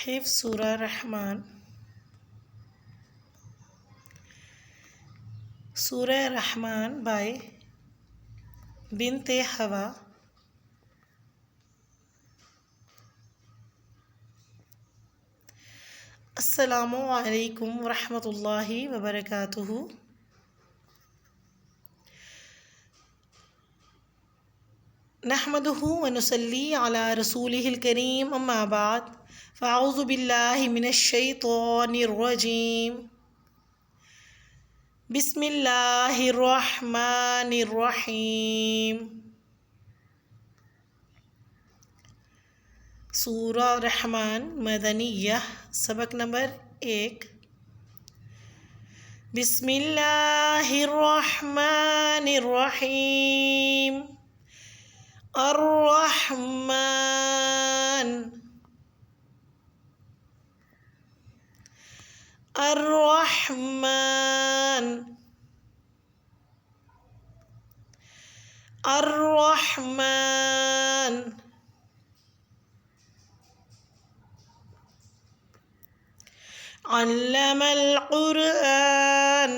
حفظ سورہ رحمان۔ سورہ رحمان بائی بنت حوا۔ السلام علیکم ورحمۃ اللہ وبرکاتہ۔ نحمدہ ونصلی علی رسولہ الکریم، اما بعد، فاعوذ باللہ من الشیطان الرجیم، بسم اللہ الرحمن الرحیم۔ سورہ رحمان مدنیہ، سبق نمبر 1۔ بسم اللہ الرحمن الرحیم۔ الرحمن الرحمن الرحمن۔ علم القرآن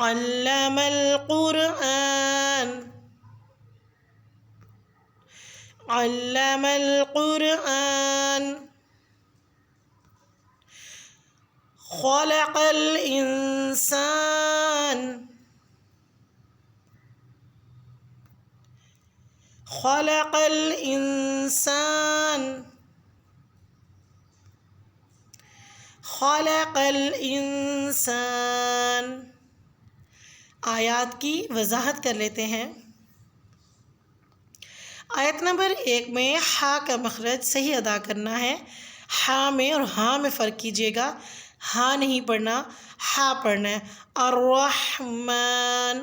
علم القرآن علم القرآن۔ خلق الإنسان خلق الإنسان خلق الإنسان۔ آیات کی وضاحت کر لیتے ہیں۔ آیت نمبر 1 میں ہا کا مخرج صحیح ادا کرنا ہے۔ ہا میں اور ہاں میں فرق کیجیے گا۔ ہاں نہیں پڑھنا، ہا پڑھنا ہے۔ الرحمن،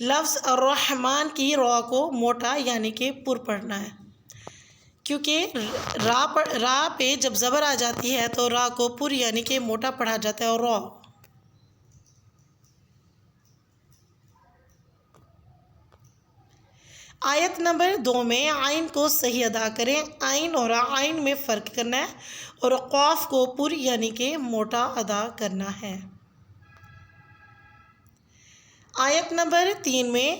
لفظ الرحمن کی را کو موٹا یعنی کہ پر پڑھنا ہے، کیونکہ را پہ جب زبر آ جاتی ہے تو را کو پر یعنی کہ موٹا پڑھا جاتا ہے، اور را۔ آیت نمبر 2 میں عین کو صحیح ادا کریں۔ عین اور عین میں فرق کرنا ہے، اور قاف کو پر یعنی کہ موٹا ادا کرنا ہے۔ آیت نمبر 3 میں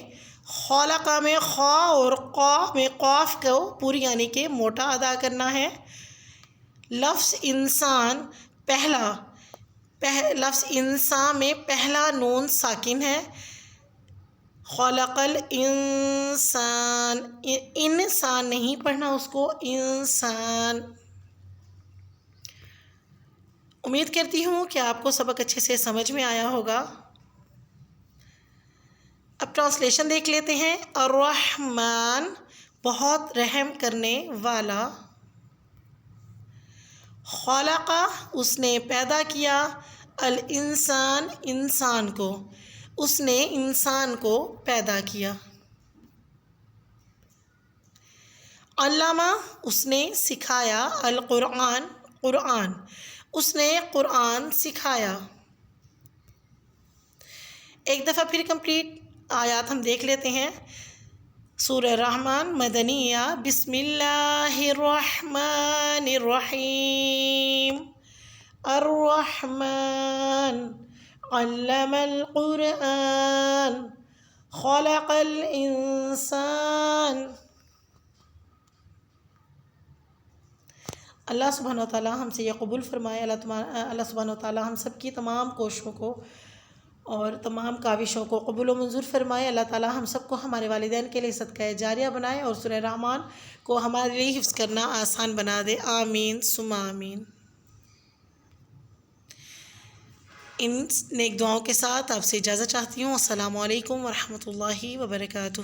خلق میں خا اور قاف میں قاف کو پر یعنی کہ موٹا ادا کرنا ہے۔ لفظ انسان لفظ انسان میں پہلا نون ساکن ہے۔ خلق الانسان، انسان نہیں پڑھنا اس کو، انسان۔ امید کرتی ہوں کہ آپ کو سبق اچھے سے سمجھ میں آیا ہوگا۔ اب ٹرانسلیشن دیکھ لیتے ہیں۔ الرحمن، بہت رحم کرنے والا۔ خلق، اس نے پیدا کیا۔ الانسان، انسان کو، اس نے انسان کو پیدا کیا۔ علامہ، اس نے سکھایا۔ القرآن، قرآن، اس نے قرآن سکھایا۔ ایک دفعہ پھر کمپلیٹ آیات ہم دیکھ لیتے ہیں۔ سورہ رحمان مدنیہ، بسم اللہ الرحمن الرحیم۔ الرحمن علم القرآن خلق الانسان۔ اللہ سبحانہ وتعالیٰ ہم سے یہ قبول فرمائے۔ اللہ سبحانہ وتعالیٰ ہم سب کی تمام کوششوں کو اور تمام کاوشوں کو قبول و منظور فرمائے۔ اللہ تعالیٰ ہم سب کو ہمارے والدین کے لیے صدقہ جاریہ بنائے، اور سورہ رحمان کو ہمارے لیے حفظ کرنا آسان بنا دے۔ آمین ثم آمین۔ ان نیک دعاؤں کے ساتھ آپ سے اجازت چاہتی ہوں۔ السلام علیکم ورحمۃ اللہ وبرکاتہ۔